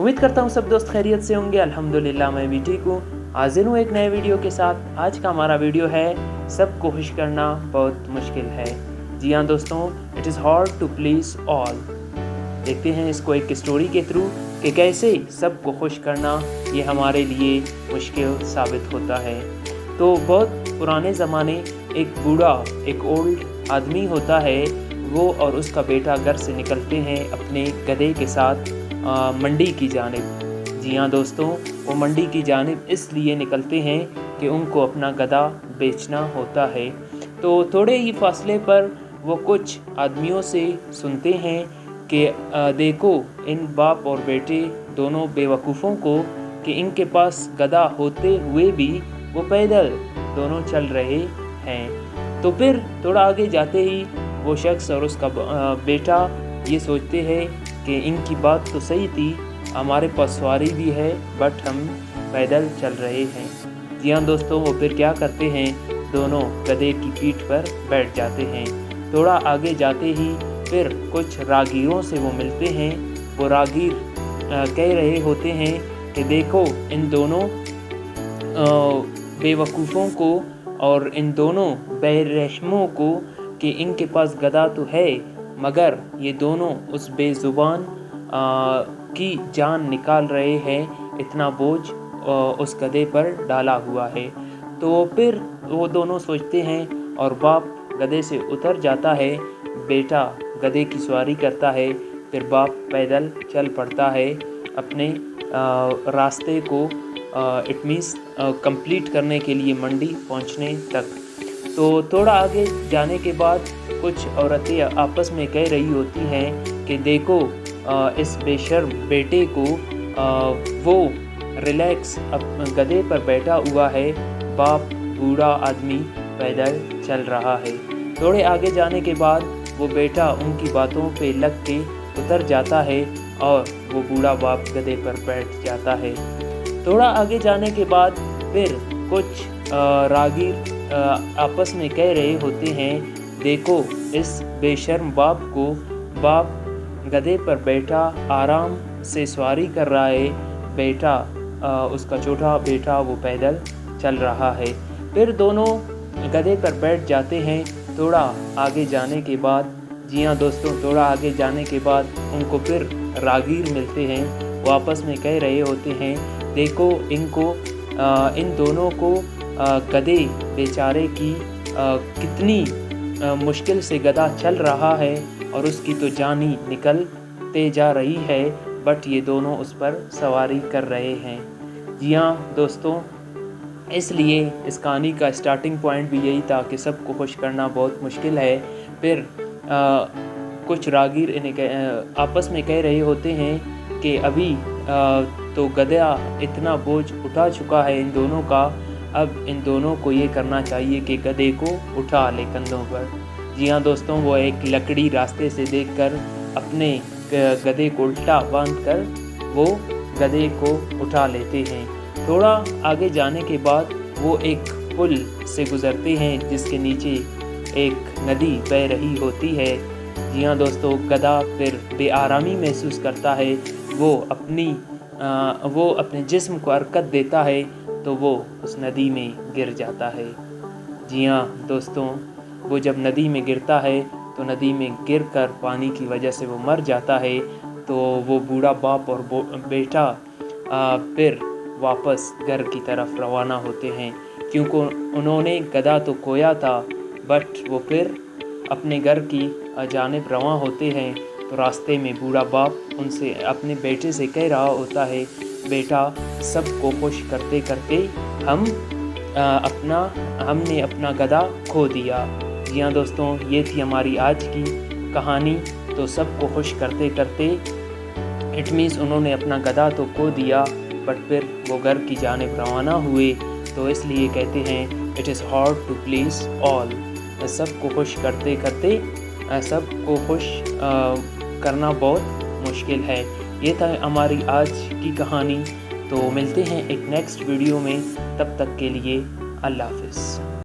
उम्मीद करता हूँ सब दोस्त खैरियत से होंगे। अल्हम्दुलिल्लाह मैं भी ठीक हूँ। हाजिर हूँ एक नए वीडियो के साथ। आज का हमारा वीडियो है सबको खुश करना बहुत मुश्किल है। जी हाँ दोस्तों, it is hard to please all. देखते हैं इसको एक स्टोरी के थ्रू कि कैसे सबको खुश करना ये हमारे लिए मुश्किल साबित होता है। तो बहुत पुराने ज़माने एक बूढ़ा, एक ओल्ड आदमी होता है, वो और उसका बेटा घर से निकलते हैं अपने गधे के साथ मंडी की जानिब। जी हाँ दोस्तों, वो मंडी की जानिब इसलिए निकलते हैं कि उनको अपना गधा बेचना होता है। तो थोड़े ही फासले पर वो कुछ आदमियों से सुनते हैं कि देखो इन बाप और बेटे दोनों बेवकूफ़ों को कि इनके पास गधा होते हुए भी वो पैदल दोनों चल रहे हैं। तो फिर थोड़ा आगे जाते ही वो शख्स और उसका बेटा ये सोचते हैं कि इनकी बात तो सही थी, हमारे पास सवारी भी है बट हम पैदल चल रहे हैं। जी हाँ दोस्तों, वो फिर क्या करते हैं, दोनों गधे की पीठ पर बैठ जाते हैं। थोड़ा आगे जाते ही फिर कुछ रागीरों से वो मिलते हैं। वो रागीर कह रहे होते हैं कि देखो इन दोनों बेवकूफ़ों को और इन दोनों बेरहमों को कि इनके पास गधा तो है मगर ये दोनों उस बेज़ुबान की जान निकाल रहे हैं, इतना बोझ उस गधे पर डाला हुआ है। तो फिर वो दोनों सोचते हैं और बाप गधे से उतर जाता है, बेटा गधे की सवारी करता है, फिर बाप पैदल चल पड़ता है अपने रास्ते को इट मीन्स कंप्लीट करने के लिए मंडी पहुंचने तक। तो थोड़ा आगे जाने के बाद कुछ औरतें आपस में कह रही होती हैं कि देखो इस बेशर्म बेटे को वो रिलैक्स गधे पर बैठा हुआ है, बाप बूढ़ा आदमी पैदल चल रहा है। थोड़े आगे जाने के बाद वो बेटा उनकी बातों पे लग के उतर जाता है और वो बूढ़ा बाप गधे पर बैठ जाता है। थोड़ा आगे जाने के बाद फिर कुछ रागीर आपस में कह रहे होते हैं, देखो इस बेशर्म बाप को, बाप गधे पर बैठा आराम से सवारी कर रहा है, बेटा उसका छोटा बेटा वो पैदल चल रहा है। फिर दोनों गधे पर बैठ जाते हैं। थोड़ा आगे जाने के बाद, जी हाँ दोस्तों, थोड़ा आगे जाने के बाद उनको फिर रागीर मिलते हैं। वो आपस में कह रहे होते हैं, देखो इनको इन दोनों को गधे बेचारे की कितनी मुश्किल से गधा चल रहा है और उसकी तो जान ही निकलते जा रही है, बट ये दोनों उस पर सवारी कर रहे हैं। जी हाँ दोस्तों, इसलिए इस कहानी का स्टार्टिंग पॉइंट भी यही था कि सबको खुश करना बहुत मुश्किल है। फिर कुछ रागीर इन्हें आपस में कह रहे होते हैं कि अभी तो गधा इतना बोझ उठा चुका है इन दोनों का, अब इन दोनों को ये करना चाहिए कि गधे को उठा ले कंधों पर। जी हाँ दोस्तों, वो एक लकड़ी रास्ते से देखकर अपने गधे को उल्टा बांधकर वो गधे को उठा लेते हैं। थोड़ा आगे जाने के बाद वो एक पुल से गुज़रते हैं जिसके नीचे एक नदी बह रही होती है। जी हाँ दोस्तों, गधा फिर बेआरामी महसूस करता है, वो अपने जिस्म को हरकत देता है तो वो उस नदी में गिर जाता है। जी हाँ दोस्तों, वो जब नदी में गिरता है तो नदी में गिरकर पानी की वजह से वो मर जाता है। तो वो बूढ़ा बाप और बेटा फिर वापस घर की तरफ रवाना होते हैं, क्योंकि उन्होंने गधा तो खोया था बट वो फिर अपने घर की जानिब रवां होते हैं। तो रास्ते में बूढ़ा बाप उनसे अपने बेटे से कह रहा होता है, बेटा सबको खुश करते करते हमने अपना गधा खो दिया। जी हाँ दोस्तों, ये थी हमारी आज की कहानी। तो सबको खुश करते करते इट मीन्स उन्होंने अपना गधा तो खो दिया बट फिर वो घर की जानिब रवाना हुए। तो इसलिए कहते हैं it is hard to please all. सबको खुश करते करते सबको खुश करना बहुत मुश्किल है। ये था हमारी आज की कहानी। तो मिलते हैं एक नेक्स्ट वीडियो में, तब तक के लिए अल्लाह हाफ़िज़।